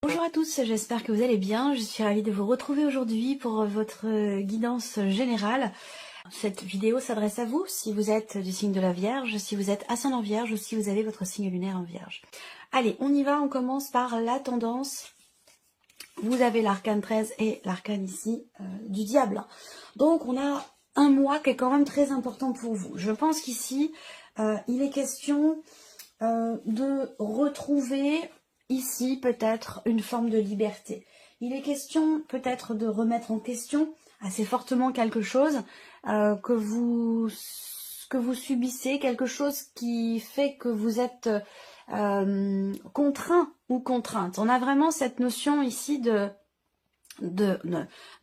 Bonjour à tous, j'espère que vous allez bien. Je suis ravie de vous retrouver aujourd'hui pour votre guidance générale. Cette vidéo s'adresse à vous si vous êtes du signe de la Vierge, si vous êtes ascendant Vierge ou si vous avez votre signe lunaire en Vierge. Allez, on y va, on commence par la tendance. Vous avez l'arcane 13 et l'arcane ici du diable. Donc on a un mois qui est quand même très important pour vous. Je pense qu'ici, il est question de retrouver ici peut-être une forme de liberté. Il est question peut-être de remettre en question assez fortement quelque chose que vous subissez, quelque chose qui fait que vous êtes contraint ou contrainte. On a vraiment cette notion ici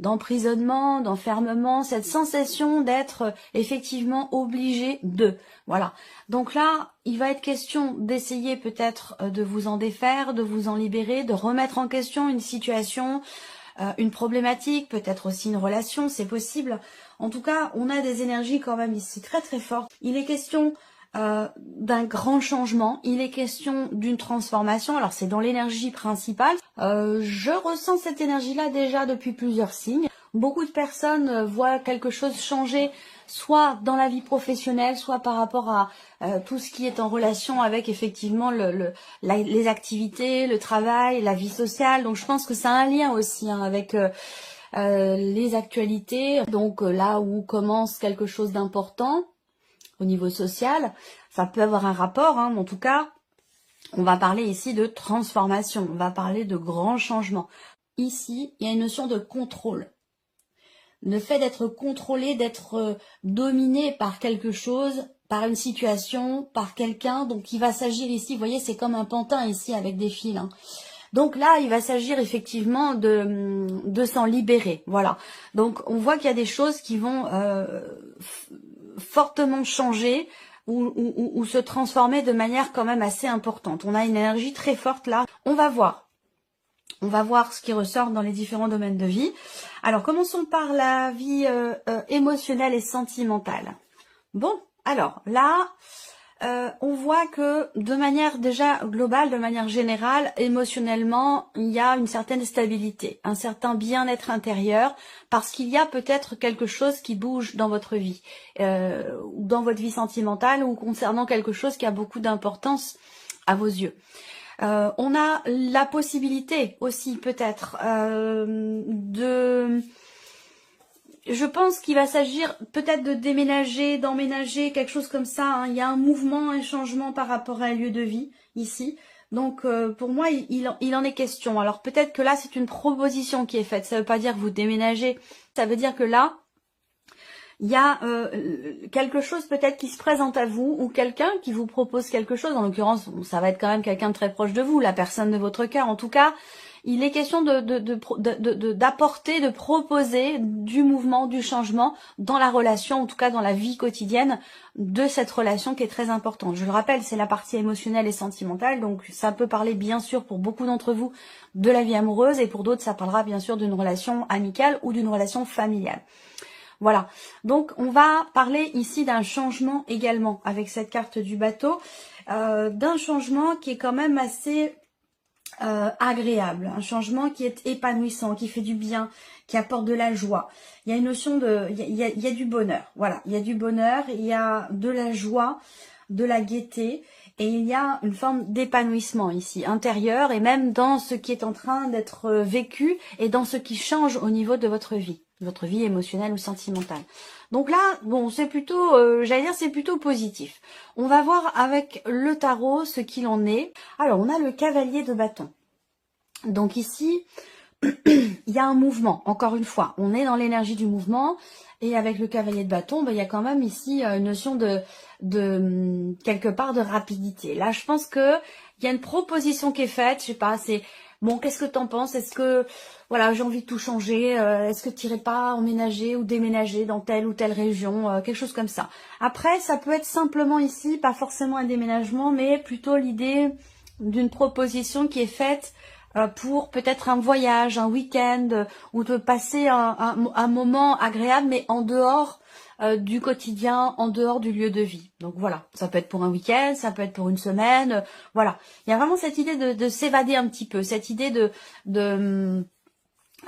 d'emprisonnement, d'enfermement, cette sensation d'être effectivement obligé de. Voilà. Donc là, il va être question d'essayer peut-être de vous en défaire, de vous en libérer, de remettre en question une situation, une problématique, peut-être aussi une relation, c'est possible. En tout cas, on a des énergies quand même ici très très fortes. Il est question d'un grand changement, il est question d'une transformation, alors c'est dans l'énergie principale, je ressens cette énergie-là déjà depuis plusieurs signes. Beaucoup de personnes voient quelque chose changer, soit dans la vie professionnelle, soit par rapport à tout ce qui est en relation avec effectivement les activités, le travail, la vie sociale, donc je pense que ça a un lien aussi avec les actualités, donc là où commence quelque chose d'important, au niveau social, ça peut avoir un rapport, mais en tout cas, on va parler ici de transformation, on va parler de grands changements. Ici, il y a une notion de contrôle. Le fait d'être contrôlé, d'être dominé par quelque chose, par une situation, par quelqu'un, donc il va s'agir ici, vous voyez, c'est comme un pantin ici avec des fils. Donc là, il va s'agir effectivement de s'en libérer, voilà. Donc on voit qu'il y a des choses qui vont fortement changer ou se transformer de manière quand même assez importante. On a une énergie très forte là. On va voir ce qui ressort dans les différents domaines de vie. Alors commençons par la vie émotionnelle et sentimentale. Bon, alors là, on voit que de manière déjà globale, de manière générale, émotionnellement, il y a une certaine stabilité, un certain bien-être intérieur, parce qu'il y a peut-être quelque chose qui bouge dans votre vie, dans votre vie sentimentale ou concernant quelque chose qui a beaucoup d'importance à vos yeux. On a la possibilité aussi peut-être je pense qu'il va s'agir peut-être de déménager, d'emménager, quelque chose comme ça. Il y a un mouvement, un changement par rapport à un lieu de vie ici. Donc pour moi, il en est question. Alors peut-être que là, c'est une proposition qui est faite. Ça ne veut pas dire que vous déménagez. Ça veut dire que là, il y a quelque chose peut-être qui se présente à vous ou quelqu'un qui vous propose quelque chose. En l'occurrence, ça va être quand même quelqu'un de très proche de vous, la personne de votre cœur. En tout cas, il est question d'apporter, de proposer du mouvement, du changement dans la relation, en tout cas dans la vie quotidienne de cette relation qui est très importante. Je le rappelle, c'est la partie émotionnelle et sentimentale, donc ça peut parler bien sûr pour beaucoup d'entre vous de la vie amoureuse et pour d'autres ça parlera bien sûr d'une relation amicale ou d'une relation familiale. Voilà, donc on va parler ici d'un changement également avec cette carte du bateau, d'un changement qui est quand même assez agréable, un changement qui est épanouissant, qui fait du bien, qui apporte de la joie. Il y a une notion de, il y a du bonheur, voilà, il y a du bonheur, il y a de la joie, de la gaieté, et il y a une forme d'épanouissement ici, intérieur, et même dans ce qui est en train d'être vécu, et dans ce qui change au niveau de votre vie émotionnelle ou sentimentale. Donc là, bon, c'est plutôt, j'allais dire, c'est plutôt positif. On va voir avec le tarot ce qu'il en est. Alors, on a le cavalier de bâton. Donc ici, il y a un mouvement, encore une fois. On est dans l'énergie du mouvement. Et avec le cavalier de bâton, il y a quand même ici une notion de quelque part de rapidité. Là, je pense que il y a une proposition qui est faite. Je sais pas, c'est bon, qu'est-ce que t'en penses? Est-ce que, voilà, j'ai envie de tout changer. Est-ce que tu irais pas emménager ou déménager dans telle ou telle région? Quelque chose comme ça. Après, ça peut être simplement ici, pas forcément un déménagement, mais plutôt l'idée d'une proposition qui est faite pour peut-être un voyage, un week-end, ou de passer un moment agréable, mais en dehors du quotidien, en dehors du lieu de vie. Donc voilà, ça peut être pour un week-end, ça peut être pour une semaine, voilà. Il y a vraiment cette idée de s'évader un petit peu, cette idée de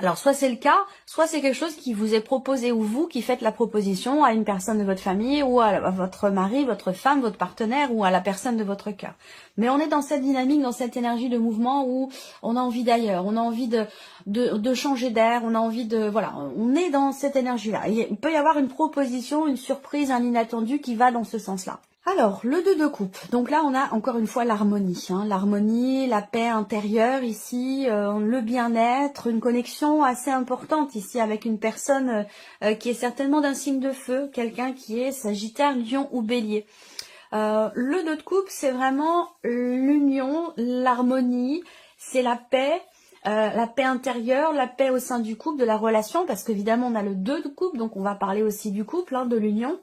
alors, soit c'est le cas, soit c'est quelque chose qui vous est proposé ou vous qui faites la proposition à une personne de votre famille ou à votre mari, votre femme, votre partenaire ou à la personne de votre cœur. Mais on est dans cette dynamique, dans cette énergie de mouvement où on a envie d'ailleurs, on a envie de changer d'air, on a envie de... Voilà, on est dans cette énergie-là. Il peut y avoir une proposition, une surprise, un inattendu qui va dans ce sens-là. Alors, le 2 de coupe. Donc là, on a encore une fois l'harmonie. L'harmonie, la paix intérieure ici, le bien-être, une connexion assez importante ici avec une personne qui est certainement d'un signe de feu, quelqu'un qui est Sagittaire, Lion ou Bélier. Le 2 de coupe, c'est vraiment l'union, l'harmonie, c'est la paix intérieure, la paix au sein du couple, de la relation, parce qu'évidemment, on a le 2 de coupe, donc on va parler aussi du couple, de l'union.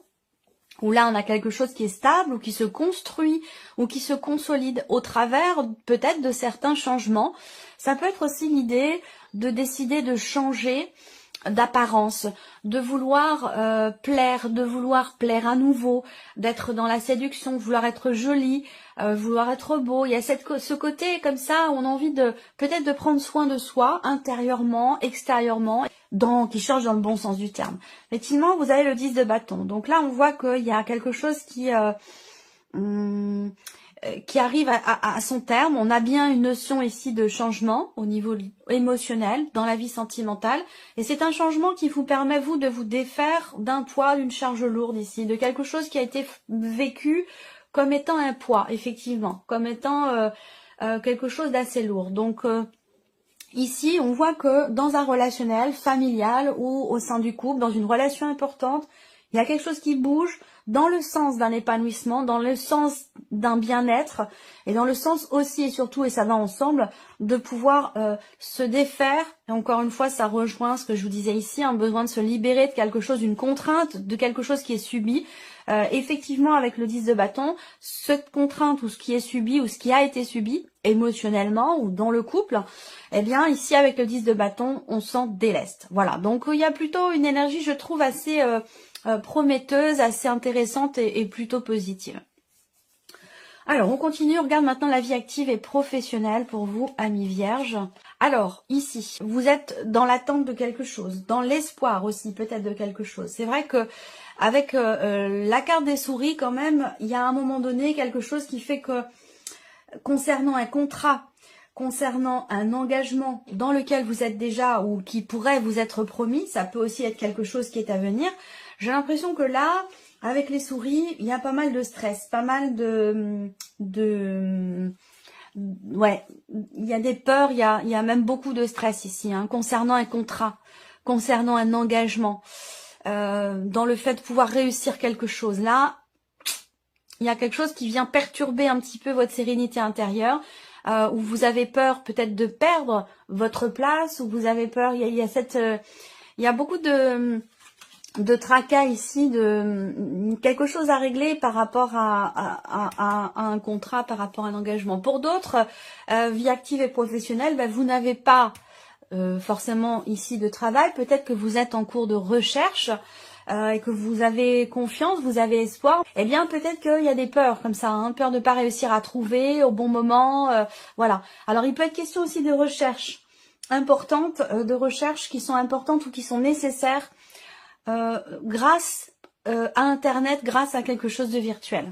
Où là on a quelque chose qui est stable ou qui se construit ou qui se consolide au travers peut-être de certains changements. Ça peut être aussi l'idée de décider de changer d'apparence, de vouloir plaire à nouveau, d'être dans la séduction, vouloir être jolie, vouloir être beau. Il y a ce côté comme ça où on a envie de peut-être de prendre soin de soi intérieurement, extérieurement, qui change dans le bon sens du terme. Effectivement, vous avez le 10 de bâton. Donc là, on voit qu'il y a quelque chose qui arrive à son terme. On a bien une notion ici de changement au niveau émotionnel, dans la vie sentimentale. Et c'est un changement qui vous permet, vous, de vous défaire d'un poids, d'une charge lourde ici, de quelque chose qui a été vécu comme étant un poids, effectivement, comme étant quelque chose d'assez lourd. Donc, ici, on voit que dans un relationnel familial ou au sein du couple, dans une relation importante, il y a quelque chose qui bouge dans le sens d'un épanouissement, dans le sens d'un bien-être et dans le sens aussi et surtout, et ça va ensemble, de pouvoir se défaire. Et encore une fois, ça rejoint ce que je vous disais ici, un besoin de se libérer de quelque chose, d'une contrainte, de quelque chose qui est subi. Effectivement, avec le 10 de bâton, cette contrainte ou ce qui est subi ou ce qui a été subi émotionnellement ou dans le couple, eh bien ici avec le 10 de bâton, on s'en déleste. Voilà, donc il y a plutôt une énergie, je trouve, assez prometteuse, assez intéressante et plutôt positive. Alors, on continue, on regarde maintenant la vie active et professionnelle pour vous, amis vierges. Alors, ici, vous êtes dans l'attente de quelque chose, dans l'espoir aussi peut-être de quelque chose. C'est vrai que avec la carte des souris, quand même, il y a à un moment donné quelque chose qui fait que, concernant un contrat, concernant un engagement dans lequel vous êtes déjà ou qui pourrait vous être promis, ça peut aussi être quelque chose qui est à venir. J'ai l'impression que là, avec les souris, il y a pas mal de stress, pas mal ouais, il y a des peurs, il y a même beaucoup de stress ici, concernant un contrat, concernant un engagement, dans le fait de pouvoir réussir quelque chose. Là, il y a quelque chose qui vient perturber un petit peu votre sérénité intérieure, où vous avez peur peut-être de perdre votre place, où vous avez peur, il y a beaucoup de tracas ici, de quelque chose à régler par rapport à un contrat, par rapport à un engagement. Pour d'autres, vie active et professionnelle, vous n'avez pas forcément ici de travail. Peut-être que vous êtes en cours de recherche et que vous avez confiance, vous avez espoir. Eh bien, peut-être qu'il y a des peurs comme ça, peur de ne pas réussir à trouver au bon moment. Voilà. Alors, il peut être question aussi de recherche importantes, de recherches qui sont importantes ou qui sont nécessaires grâce à Internet, grâce à quelque chose de virtuel.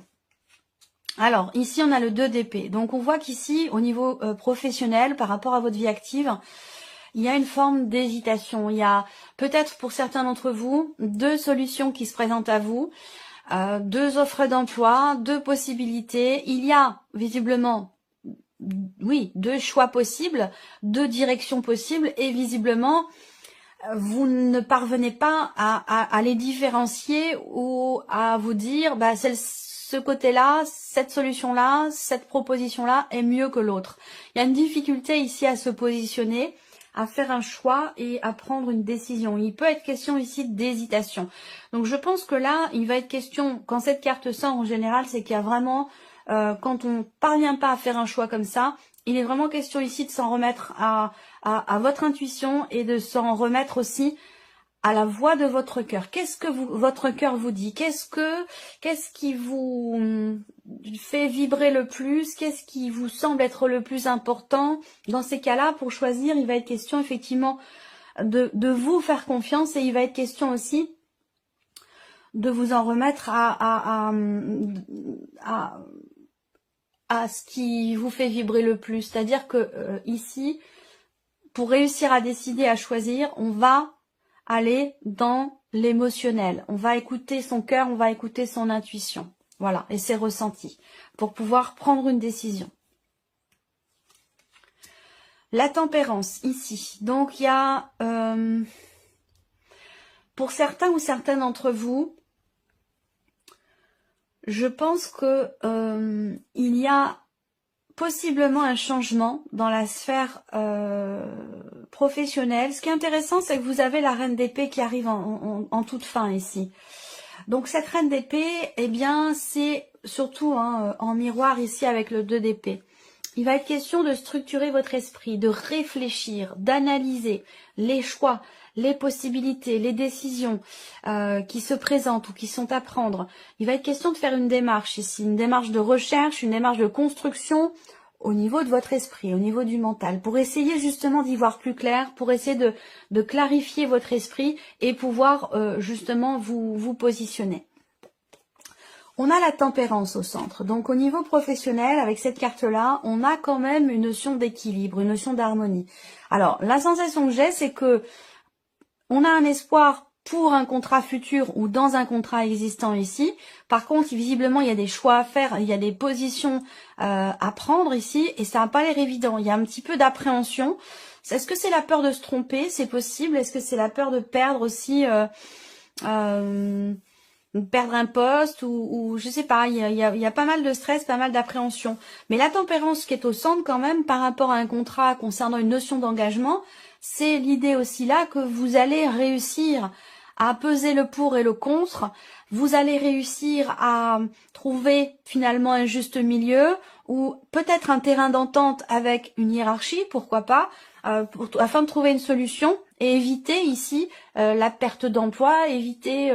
Alors, ici, on a le 2 d'épée. Donc, on voit qu'ici, au niveau professionnel, par rapport à votre vie active, il y a une forme d'hésitation. Il y a peut-être pour certains d'entre vous 2 solutions qui se présentent à vous, 2 offres d'emploi, 2 possibilités. Il y a visiblement, oui, 2 choix possibles, 2 directions possibles et visiblement, vous ne parvenez pas à les différencier ou à vous dire ce côté-là, cette solution-là, cette proposition-là est mieux que l'autre. Il y a une difficulté ici à se positionner, à faire un choix et à prendre une décision. Il peut être question ici d'hésitation. Donc je pense que là, il va être question, quand cette carte sort en général, c'est qu'il y a vraiment, quand on ne parvient pas à faire un choix comme ça, Il est vraiment question ici de s'en remettre à votre intuition et de s'en remettre aussi à la voix de votre cœur. Qu'est-ce que votre cœur vous dit? Qu'est-ce qui vous fait vibrer le plus? Qu'est-ce qui vous semble être le plus important? Dans ces cas-là, pour choisir, il va être question effectivement de vous faire confiance et il va être question aussi de vous en remettre à ce qui vous fait vibrer le plus. C'est-à-dire que ici, pour réussir à décider, à choisir, on va aller dans l'émotionnel. On va écouter son cœur, on va écouter son intuition. Voilà, et ses ressentis, pour pouvoir prendre une décision. La tempérance, ici. Donc, il y a, pour certains ou certaines d'entre vous, je pense que il y a possiblement un changement dans la sphère professionnelle. Ce qui est intéressant, c'est que vous avez la reine d'épée qui arrive en toute fin ici. Donc cette reine d'épée, eh bien, c'est surtout en miroir ici avec le 2 d'épée. Il va être question de structurer votre esprit, de réfléchir, d'analyser les choix, les possibilités, les décisions qui se présentent ou qui sont à prendre. Il va être question de faire une démarche ici, une démarche de recherche, une démarche de construction au niveau de votre esprit, au niveau du mental, pour essayer justement d'y voir plus clair, pour essayer de clarifier votre esprit et pouvoir justement vous positionner. On a la tempérance au centre. Donc au niveau professionnel, avec cette carte-là, on a quand même une notion d'équilibre, une notion d'harmonie. Alors, la sensation que j'ai, c'est que on a un espoir pour un contrat futur ou dans un contrat existant ici. Par contre, visiblement, il y a des choix à faire, il y a des positions à prendre ici et ça n'a pas l'air évident. Il y a un petit peu d'appréhension. Est-ce que c'est la peur de se tromper? C'est possible. Est-ce que c'est la peur de perdre aussi perdre un poste ou je sais pas, il y a pas mal de stress, pas mal d'appréhension. Mais la tempérance qui est au centre quand même par rapport à un contrat concernant une notion d'engagement, c'est l'idée aussi là que vous allez réussir à peser le pour et le contre, vous allez réussir à trouver finalement un juste milieu ou peut-être un terrain d'entente avec une hiérarchie, pourquoi pas, afin de trouver une solution et éviter ici la perte d'emploi, éviter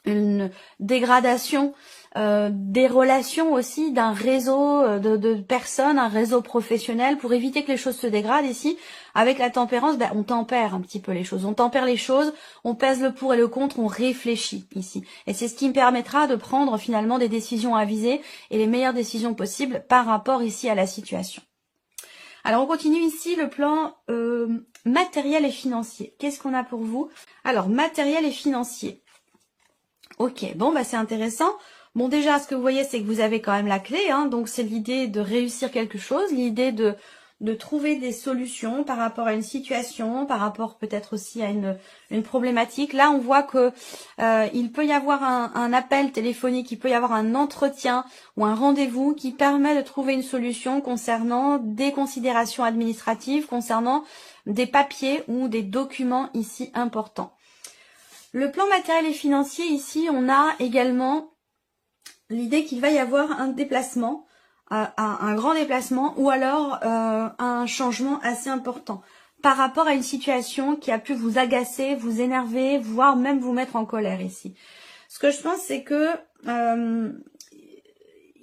une dégradation des relations aussi d'un réseau de personnes, un réseau professionnel pour éviter que les choses se dégradent ici. Avec la tempérance, ben, on tempère un petit peu les choses, on tempère les choses, on pèse le pour et le contre, on réfléchit ici. Et c'est ce qui me permettra de prendre finalement des décisions avisées et les meilleures décisions possibles par rapport ici à la situation. Alors on continue ici le plan matériel et financier. Qu'est-ce qu'on a pour vous? Alors matériel et financier. Ok, bon bah c'est intéressant. Bon déjà ce que vous voyez c'est que vous avez quand même la clé, donc c'est l'idée de réussir quelque chose, l'idée de trouver des solutions par rapport à une situation, par rapport peut-être aussi à une problématique. Là on voit que il peut y avoir un appel téléphonique, il peut y avoir un entretien ou un rendez-vous qui permet de trouver une solution concernant des considérations administratives, concernant des papiers ou des documents ici importants. Le plan matériel et financier, ici, on a également l'idée qu'il va y avoir un déplacement, un grand déplacement, ou alors un changement assez important par rapport à une situation qui a pu vous agacer, vous énerver, voire même vous mettre en colère ici. Ce que je pense, c'est que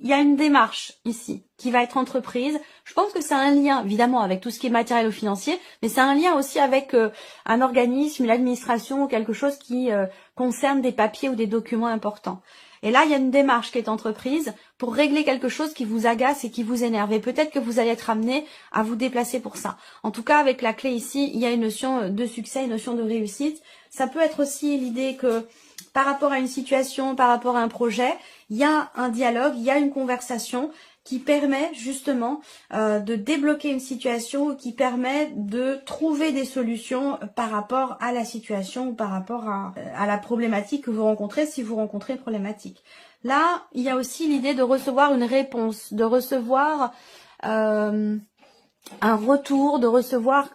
il y a une démarche ici qui va être entreprise. Je pense que c'est un lien, évidemment, avec tout ce qui est matériel ou financier, mais c'est un lien aussi avec un organisme, l'administration ou quelque chose qui concerne des papiers ou des documents importants. Et là, il y a une démarche qui est entreprise pour régler quelque chose qui vous agace et qui vous énerve. Et peut-être que vous allez être amené à vous déplacer pour ça. En tout cas, avec la clé ici, il y a une notion de succès, une notion de réussite. Ça peut être aussi l'idée que par rapport à une situation, par rapport à un projet, il y a un dialogue, il y a une conversation qui permet justement de débloquer une situation, qui permet de trouver des solutions par rapport à la situation ou par rapport à la problématique que vous rencontrez si vous rencontrez une problématique. Là, il y a aussi l'idée de recevoir une réponse, de recevoir un retour, de recevoir...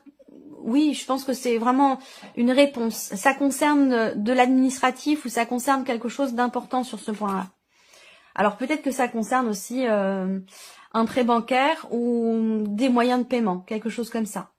Oui, je pense que c'est vraiment une réponse. Ça concerne de l'administratif ou ça concerne quelque chose d'important sur ce point-là. Alors peut-être que ça concerne aussi un prêt bancaire ou des moyens de paiement, quelque chose comme ça.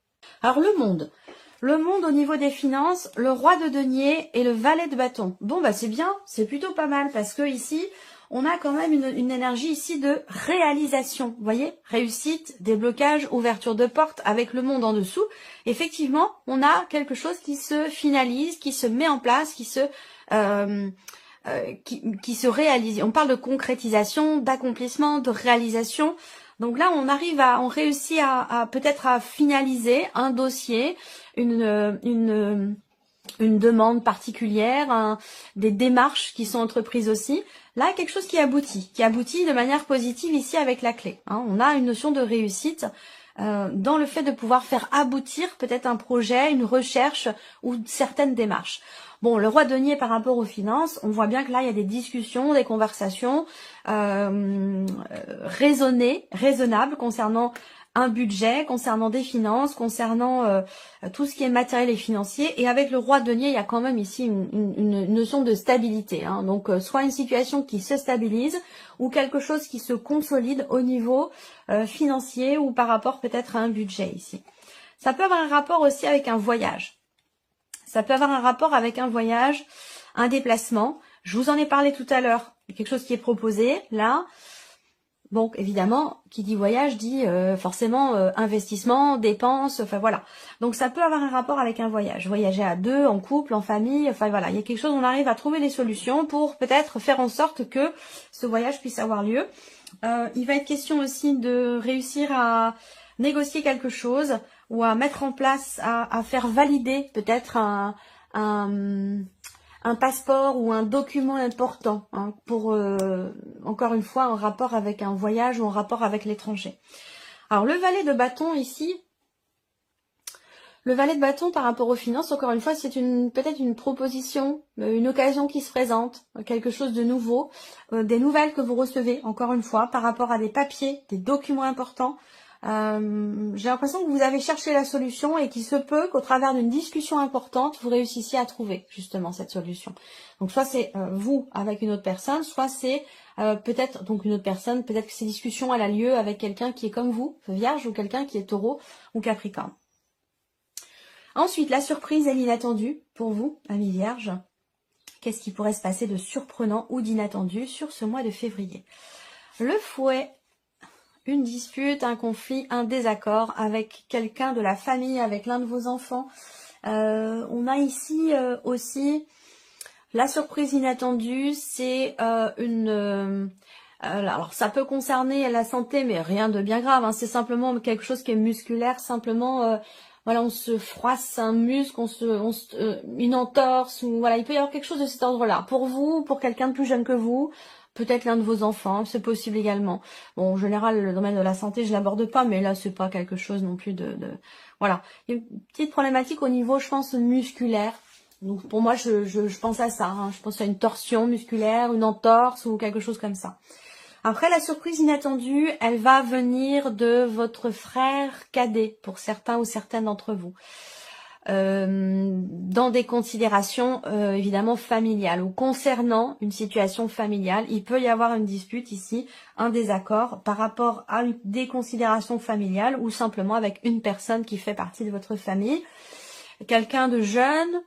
Alors le monde. Le monde au niveau des finances, le roi de denier et le valet de bâton. Bon bah c'est bien, c'est plutôt pas mal parce que ici, on a quand même une énergie ici de réalisation. Vous voyez, réussite, déblocage, ouverture de porte avec le monde en dessous. Effectivement, on a quelque chose qui se finalise, qui se met en place, qui se réalise. On parle de concrétisation, d'accomplissement, de réalisation. Donc là, on réussit à peut-être à finaliser un dossier, une demande particulière, des démarches qui sont entreprises aussi. Là, quelque chose qui aboutit de manière positive ici avec la clé. Hein. On a une notion de réussite dans le fait de pouvoir faire aboutir peut-être un projet, une recherche ou certaines démarches. Bon, le roi de denier par rapport aux finances, on voit bien que là, il y a des discussions, des conversations raisonnables concernant un budget, concernant des finances, concernant tout ce qui est matériel et financier. Et avec le roi de denier, il y a quand même ici une notion de stabilité. Hein. Donc, soit une situation qui se stabilise ou quelque chose qui se consolide au niveau financier ou par rapport peut-être à un budget ici. Ça peut avoir un rapport aussi avec un voyage. Ça peut avoir un rapport avec un voyage, un déplacement. Je vous en ai parlé tout à l'heure. Quelque chose qui est proposé là. Donc évidemment, qui dit voyage dit forcément investissement, dépenses, enfin voilà. Donc ça peut avoir un rapport avec un voyage. Voyager à deux, en couple, en famille, enfin voilà. Il y a quelque chose, on arrive à trouver des solutions pour peut-être faire en sorte que ce voyage puisse avoir lieu. Il va être question aussi de réussir à négocier quelque chose ou à mettre en place, à faire valider peut-être un passeport ou un document important hein, pour, encore une fois, en rapport avec un voyage ou en rapport avec l'étranger. Alors, le valet de bâton ici, le valet de bâton par rapport aux finances, encore une fois, c'est peut-être une proposition, une occasion qui se présente, quelque chose de nouveau, des nouvelles que vous recevez, encore une fois, par rapport à des papiers, des documents importants. J'ai l'impression que vous avez cherché la solution et qu'il se peut qu'au travers d'une discussion importante, vous réussissiez à trouver justement cette solution. Donc soit c'est vous avec une autre personne, soit c'est peut-être donc une autre personne, peut-être que cette discussion elle a lieu avec quelqu'un qui est comme vous, Vierge, ou quelqu'un qui est Taureau ou Capricorne. Ensuite, la surprise et l'inattendu pour vous, amis Vierge. Qu'est-ce qui pourrait se passer de surprenant ou d'inattendu sur ce mois de février? Le fouet. Une dispute, un conflit, un désaccord avec quelqu'un de la famille, avec l'un de vos enfants. On a ici aussi la surprise inattendue, c'est alors ça peut concerner la santé, mais rien de bien grave. Hein, c'est simplement quelque chose qui est musculaire, simplement voilà, on se froisse un muscle, une entorse, ou voilà, il peut y avoir quelque chose de cet ordre-là. Pour vous, pour quelqu'un de plus jeune que vous. Peut-être l'un de vos enfants, c'est possible également. Bon, en général, le domaine de la santé, je l'aborde pas, mais là, c'est pas quelque chose non plus Voilà. Il y a une petite problématique au niveau, je pense, musculaire. Donc, pour moi, je pense à ça. Hein. Je pense à une torsion musculaire, une entorse ou quelque chose comme ça. Après, la surprise inattendue, elle va venir de votre frère cadet, pour certains ou certaines d'entre vous. Dans des considérations évidemment familiales ou concernant une situation familiale, il peut y avoir une dispute ici, un désaccord par rapport à des considérations familiales ou simplement avec une personne qui fait partie de votre famille, quelqu'un de jeune,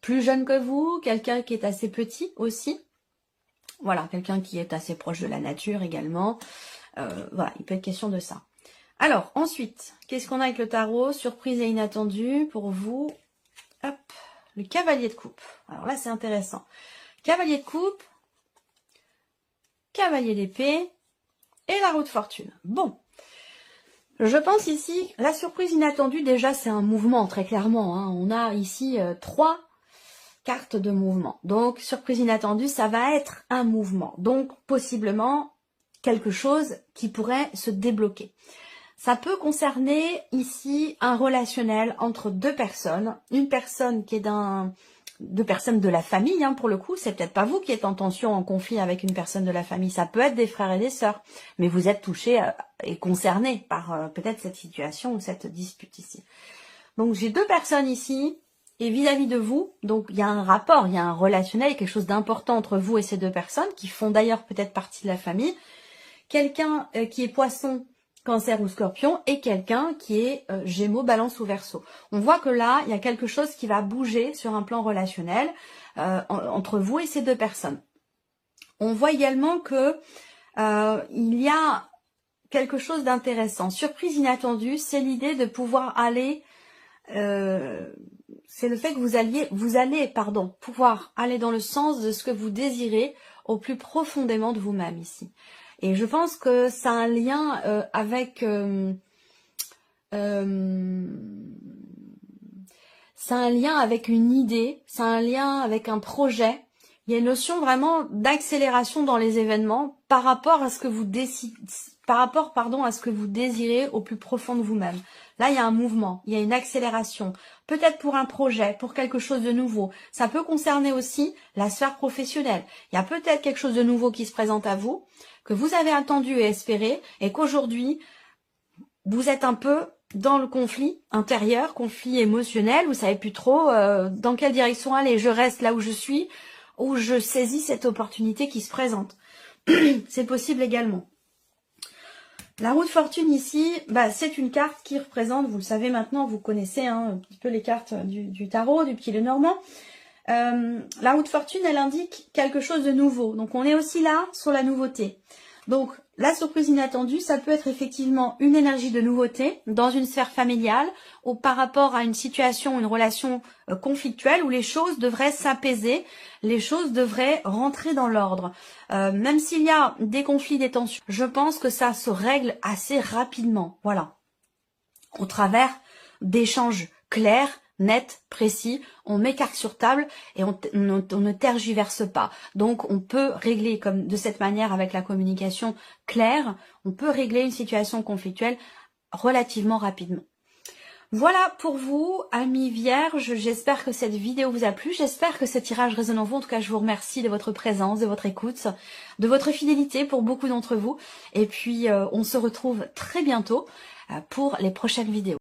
plus jeune que vous, quelqu'un qui est assez petit aussi, voilà, quelqu'un qui est assez proche de la nature également, voilà, il peut être question de ça. Alors, ensuite, qu'est-ce qu'on a avec le tarot? Surprise et inattendue pour vous. Hop, le cavalier de coupe. Alors là, c'est intéressant. Cavalier de coupe, cavalier d'épée et la roue de fortune. Bon, je pense ici, la surprise inattendue, déjà, c'est un mouvement, très clairement. Hein. On a ici 3 cartes de mouvement. Donc, surprise inattendue, ça va être un mouvement. Donc, possiblement, quelque chose qui pourrait se débloquer. Ça peut concerner ici un relationnel entre 2 personnes. Une personne qui est deux personnes de la famille, hein, pour le coup. C'est peut-être pas vous qui êtes en tension, en conflit avec une personne de la famille. Ça peut être des frères et des sœurs. Mais vous êtes touché et concerné par peut-être cette situation ou cette dispute ici. Donc j'ai 2 personnes ici et vis-à-vis de vous. Donc il y a un rapport, il y a un relationnel, quelque chose d'important entre vous et ces 2 personnes qui font d'ailleurs peut-être partie de la famille, quelqu'un qui est poisson, Cancer ou Scorpion, et quelqu'un qui est Gémeaux, Balance ou Verseau. On voit que là, il y a quelque chose qui va bouger sur un plan relationnel entre vous et ces deux personnes. On voit également que il y a quelque chose d'intéressant. Surprise inattendue, c'est l'idée de pouvoir aller... c'est le fait que vous allez pouvoir aller dans le sens de ce que vous désirez au plus profondément de vous-même ici. Et je pense que ça a un lien avec une idée, c'est un lien avec un projet. Il y a une notion vraiment d'accélération dans les événements par rapport à ce que vous à ce que vous désirez au plus profond de vous-même. Là, il y a un mouvement, il y a une accélération, peut-être pour un projet, pour quelque chose de nouveau. Ça peut concerner aussi la sphère professionnelle. Il y a peut-être quelque chose de nouveau qui se présente à vous, que vous avez attendu et espéré, et qu'aujourd'hui, vous êtes un peu dans le conflit intérieur, conflit émotionnel, vous savez plus trop dans quelle direction aller. Je reste là où je suis, ou je saisis cette opportunité qui se présente. C'est possible également. La roue de fortune ici, c'est une carte qui représente, vous le savez maintenant, vous connaissez un petit peu les cartes du tarot, du pied normand. La roue de fortune, elle indique quelque chose de nouveau. Donc on est aussi là sur la nouveauté. Donc la surprise inattendue, ça peut être effectivement une énergie de nouveauté dans une sphère familiale ou par rapport à une situation, une relation conflictuelle où les choses devraient s'apaiser, les choses devraient rentrer dans l'ordre. Même s'il y a des conflits, des tensions, je pense que ça se règle assez rapidement. Voilà. Au travers d'échanges clairs, net, précis, on met carte sur table et on ne tergiverse pas. Donc on peut régler comme de cette manière avec la communication claire, on peut régler une situation conflictuelle relativement rapidement. Voilà pour vous, amis vierges, j'espère que cette vidéo vous a plu, j'espère que ce tirage résonne en vous. En tout cas, je vous remercie de votre présence, de votre écoute, de votre fidélité pour beaucoup d'entre vous. Et puis, on se retrouve très bientôt pour les prochaines vidéos.